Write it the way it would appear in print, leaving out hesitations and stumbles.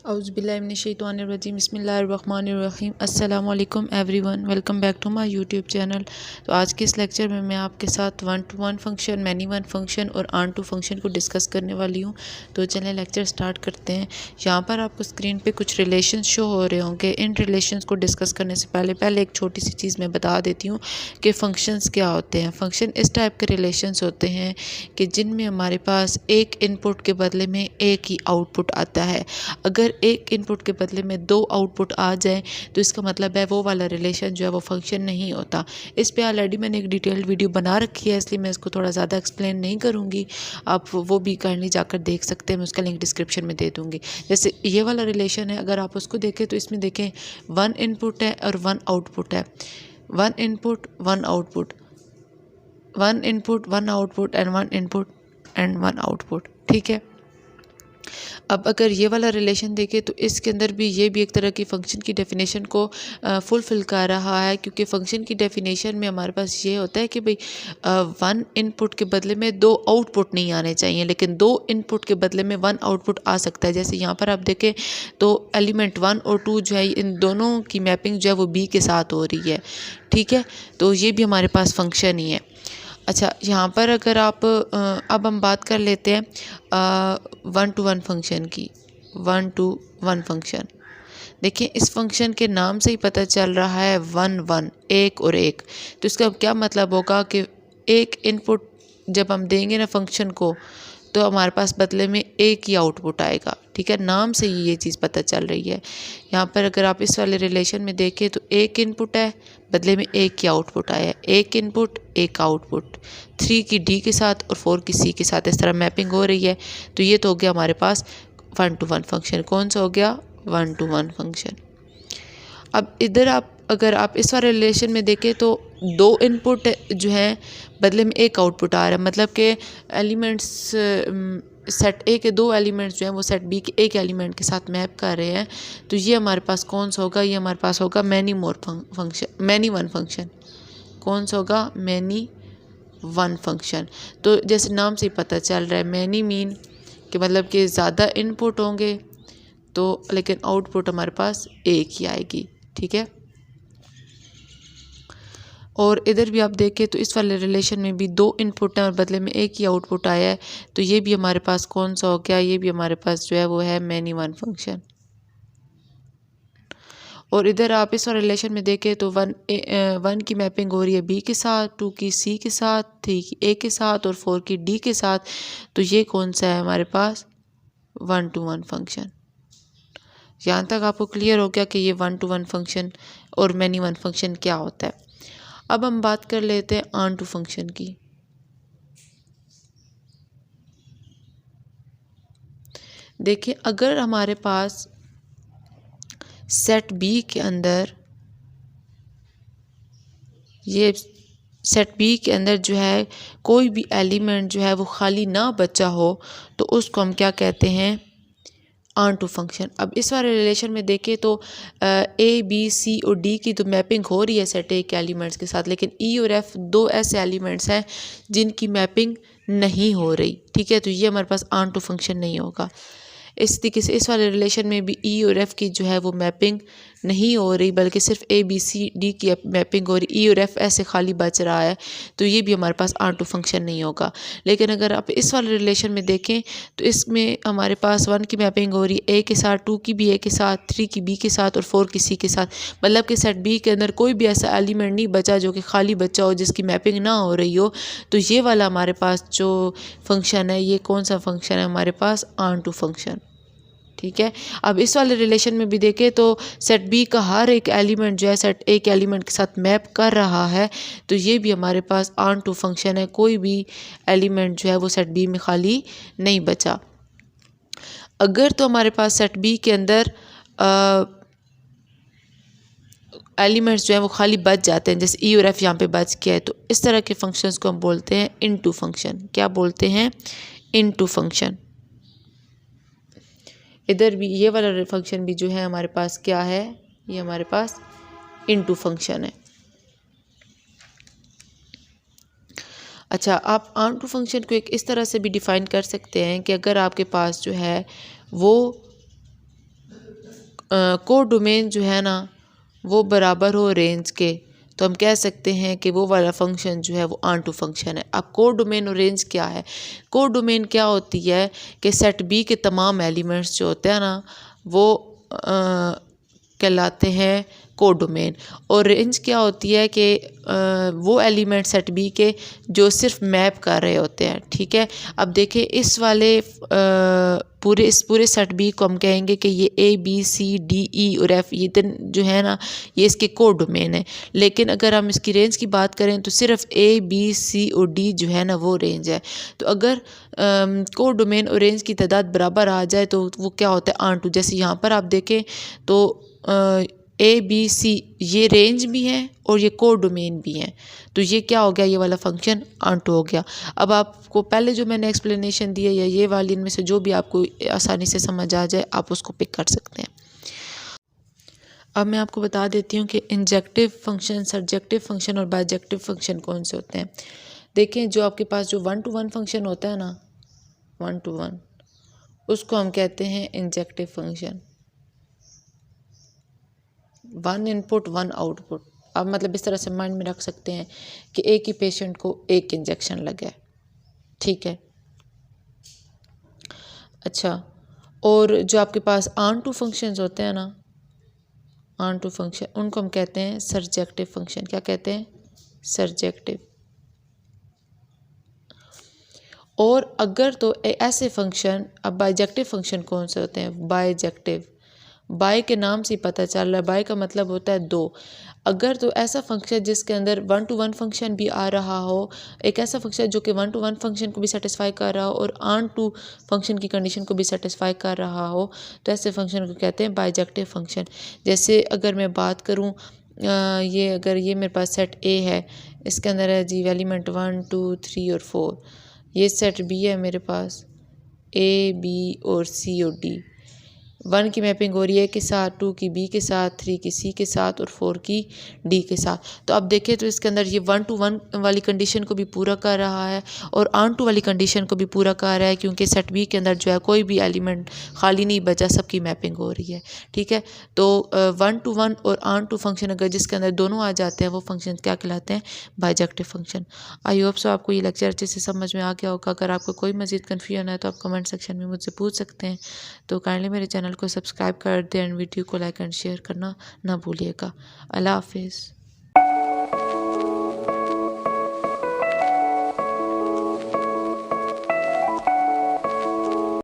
औज़ुबिल्लाहिमिनश्शैतानिर्रजीम बिस्मिल्लाहिर्रहमानिर्रहीम अस्सलामु अलैकुम everyone, welcome back to my YouTube channel. तो आज के इस लेक्चर में मैं आपके साथ 1 to 1 function, many one function और ऑन टू फंक्शन को डिस्कस करने वाली हूँ। तो चलें लेक्चर स्टार्ट करते हैं। यहाँ पर आपको स्क्रीन पे कुछ रिलेशंस शो हो रहे होंगे। इन रिलेशंस को डिस्कस करने से पहले एक छोटी सी चीज़ मैं बता देती हूँ कि फ़ंक्शंस क्या होते हैं। फ़ंक्शन इस टाइप के रिलेशंस होते हैं कि जिनमें हमारे पास एक इनपुट के बदले में एक ही आउटपुट आता है। अगर एक इनपुट के बदले में दो आउटपुट आ जाए तो इसका मतलब है वो वाला रिलेशन जो है वो फंक्शन नहीं होता। इस पे ऑलरेडी मैंने एक डिटेल्ड वीडियो बना रखी है, इसलिए मैं इसको थोड़ा ज़्यादा एक्सप्लेन नहीं करूँगी। आप वो भी काइंडली जाकर देख सकते हैं, मैं उसका लिंक डिस्क्रिप्शन में दे दूँगी। जैसे ये वाला रिलेशन है, अगर आप उसको देखें तो इसमें देखें 1 इनपुट है और 1 आउटपुट है। 1 input 1 output, 1 input 1 output and 1 input and 1 output. ठीक है। अब अगर ये वाला रिलेशन देखें तो इसके अंदर भी ये भी एक तरह की फ़ंक्शन की डेफिनेशन को फुलफ़िल कर रहा है, क्योंकि फ़ंक्शन की डेफिनेशन में हमारे पास ये होता है कि भाई 1 इनपुट के बदले में 2 आउटपुट नहीं आने चाहिए, लेकिन 2 इनपुट के बदले में 1 आउटपुट आ सकता है। जैसे यहाँ पर आप देखें तो एलिमेंट 1 और 2 जो है इन दोनों की मैपिंग जो है वो बी के साथ हो रही है। ठीक है, तो ये भी हमारे पास फ़ंक्शन ही है। अच्छा, यहाँ पर अगर आप अब हम बात कर लेते हैं 1 to 1 फंक्शन की। 1 to 1 फंक्शन, देखिए इस फंक्शन के नाम से ही पता चल रहा है 1 1, एक और एक। तो इसका क्या मतलब होगा कि एक इनपुट जब हम देंगे ना फंक्शन को तो हमारे पास बदले में एक ही आउटपुट आएगा। ठीक है, नाम से ही ये चीज़ पता चल रही है। यहाँ पर अगर आप इस वाले रिलेशन में देखें तो एक इनपुट है, बदले में एक ही आउटपुट आया है। एक इनपुट एक आउटपुट, 3 की डी के साथ और 4 की सी के साथ इस तरह मैपिंग हो रही है। तो ये तो हो गया हमारे पास 1 to 1 फंक्शन। कौन सा हो गया? 1 to 1 फंक्शन। अब इधर आप अगर आप इस वाले रिलेशन में देखें तो 2 इनपुट जो हैं बदले में एक आउटपुट आ रहा है, मतलब कि एलिमेंट्स सेट ए के 2 एलिमेंट्स जो हैं वो सेट बी के एक एलिमेंट के साथ मैप कर रहे हैं। तो ये हमारे पास कौन सा होगा? ये हमारे पास होगा मैनी वन फंक्शन। कौन सा होगा? Many one function. तो जैसे नाम से ही पता चल रहा है, मैनी मीन कि मतलब कि ज़्यादा इनपुट होंगे तो लेकिन आउटपुट हमारे पास एक ही आएगी। ठीक है, और इधर भी आप देखें तो इस वाले रिलेशन में भी 2 इनपुट हैं और बदले में एक ही आउटपुट आया है। तो ये भी हमारे पास कौन सा हो गया? ये भी हमारे पास जो है वो है मैनी वन फंक्शन। और इधर आप इस वाले रिलेशन में देखें तो 1 की मैपिंग हो रही है बी के साथ, 2 की सी के साथ, 3 की ए के साथ और 4 की डी के साथ। तो ये कौन सा है हमारे पास? 1 to 1 फंक्शन। यहाँ तक आपको क्लियर हो गया कि ये 1 to 1 फंक्शन और मैनी वन फंक्शन क्या होता है। अब हम बात कर लेते हैं ऑन टू फंक्शन की। देखिए अगर हमारे पास सेट बी के अंदर ये सेट बी के अंदर जो है कोई भी एलिमेंट जो है वो खाली ना बचा हो तो उसको हम क्या कहते हैं? Onto function. अब इस वाले रिलेशन में देखें तो ए बी सी और डी की तो मैपिंग हो रही है सेट ए के एलिमेंट्स के साथ, लेकिन ई और एफ 2 ऐसे एलिमेंट्स हैं जिनकी मैपिंग नहीं हो रही। ठीक है, तो ये हमारे पास ऑन टू फंक्शन नहीं होगा। इस तरीके से इस वाले रिलेशन में भी ई और एफ़ की जो है वो मैपिंग नहीं हो रही, बल्कि सिर्फ ए बी सी डी की मैपिंग हो रही। ई और एफ़ ऐसे खाली बच रहा है, तो ये भी हमारे पास ऑन टू फंक्शन नहीं होगा। लेकिन अगर आप इस वाले रिलेशन में देखें तो इसमें हमारे पास 1 की मैपिंग हो रही है ए के साथ, 2 की भी ए के साथ, 3 की बी के साथ और 4 की सी के साथ। मतलब कि सेट बी के अंदर कोई भी ऐसा एलिमेंट नहीं बचा जो कि खाली बचा हो, जिसकी मैपिंग ना हो रही हो। तो ये वाला हमारे पास जो फंक्शन है, ये कौन सा फंक्शन है? हमारे पास ऑन टू फंक्शन। ठीक है, अब इस वाले रिलेशन में भी देखें तो सेट बी का हर एक एलिमेंट जो है सेट ए के एलिमेंट के साथ मैप कर रहा है। तो ये भी हमारे पास ऑन टू फंक्शन है। कोई भी एलिमेंट जो है वो सेट बी में खाली नहीं बचा। अगर तो हमारे पास सेट बी के अंदर एलिमेंट्स जो है वो खाली बच जाते हैं, जैसे ई और एफ यहाँ पे बच गया है, तो इस तरह के फंक्शंस को हम बोलते हैं इनटू फंक्शन। क्या बोलते हैं? Into function. इधर भी ये वाला फंक्शन भी जो है हमारे पास क्या है? ये हमारे पास इनटू फंक्शन है। अच्छा, आप ऑन टू फंक्शन को एक इस तरह से भी डिफ़ाइन कर सकते हैं कि अगर आपके पास जो है वो कोडोमेन जो है ना वो बराबर हो रेंज के, तो हम कह सकते हैं कि वो वाला फंक्शन जो है वो ऑन टू फंक्शन है। अब कोडोमेन और रेंज क्या है? कोडोमेन क्या होती है कि सेट बी के तमाम एलिमेंट्स जो होते हैं ना वो कहलाते हैं कोडोमेन, और रेंज क्या होती है कि वो एलिमेंट सेट बी के जो सिर्फ मैप कर रहे होते हैं। ठीक है, अब देखिए इस वाले इस पूरे सेट बी को हम कहेंगे कि ये A B C D E और एफ ये जो है ना ये इसके कोडोमेन है। लेकिन अगर हम इसकी रेंज की बात करें तो सिर्फ ए बी सी और डी जो है ना वो रेंज है। तो अगर कोडोमेन और रेंज की तादाद बराबर आ जाए तो वो क्या होता है? Onto. जैसे यहाँ पर आप देखें तो ए बी सी ये रेंज भी है और ये कोडोमेन भी है, तो ये क्या हो गया? ये वाला फंक्शन ऑन टू हो गया। अब आपको पहले जो मैंने एक्सप्लेनेशन दी है या ये वाली, इनमें से जो भी आपको आसानी से समझ आ जाए आप उसको पिक कर सकते हैं। अब मैं आपको बता देती हूँ कि इंजेक्टिव फंक्शन, सर्जेक्टिव फंक्शन और बाइजेक्टिव फंक्शन कौन से होते हैं। देखें जो आपके पास जो 1 to 1 फंक्शन होता है ना, 1 to 1, उसको हम कहते हैं इंजेक्टिव फंक्शन। 1 input 1 output. अब मतलब इस तरह से माइंड में रख सकते हैं कि एक ही पेशेंट को एक इंजेक्शन लगा है। ठीक है, अच्छा। और जो आपके पास ऑन टू फंक्शंस होते हैं ना, ऑन टू फंक्शन, उनको हम कहते हैं सर्जेक्टिव फंक्शन। क्या कहते हैं? सर्जेक्टिव। और अगर तो ऐसे फंक्शन, अब बाइजेक्टिव फंक्शन कौन से होते हैं? बाइजेक्टिव। बाय के नाम से ही पता चल रहा है, बाय का मतलब होता है दो। अगर तो ऐसा फंक्शन जिसके अंदर 1 to 1 फंक्शन भी आ रहा हो, एक ऐसा फंक्शन जो कि 1 to 1 फंक्शन को भी सेटिस्फाई कर रहा हो और ऑन टू फंक्शन की कंडीशन को भी सेटिस्फाई कर रहा हो, तो ऐसे फंक्शन को कहते हैं बाइजेक्टिव फंक्शन। जैसे अगर मैं बात करूँ अगर ये मेरे पास सेट ए है, इसके अंदर है जी एलिमेंट 1 2 3 और 4। ये सेट बी है मेरे पास, ए बी और सी और डी। 1 की मैपिंग हो रही है के साथ, 2 की बी के साथ, 3 की सी के साथ और 4 की डी के साथ। तो अब देखें तो इसके अंदर ये 1 to 1 वाली कंडीशन को भी पूरा कर रहा है और ऑन टू वाली कंडीशन को भी पूरा कर रहा है, क्योंकि सेट बी के अंदर जो है कोई भी एलिमेंट खाली नहीं बचा, सबकी मैपिंग हो रही है। ठीक है, तो 1 to 1 और ऑन टू फंक्शन अगर जिसके अंदर दोनों आ जाते हैं वो फंक्शन क्या कहलाते हैं? Bijective function. I hope so आपको ये लेक्चर अच्छे से समझ में आ गया होगा। अगर आपको कोई मज़ीद कन्फ्यूजन है तो आप कमेंट सेक्शन में मुझसे पूछ सकते हैं। तो काइंडली मेरे चैनल को सब्सक्राइब कर दें एंड वीडियो को लाइक एंड शेयर करना ना भूलिएगा। अल्लाह हाफिज़।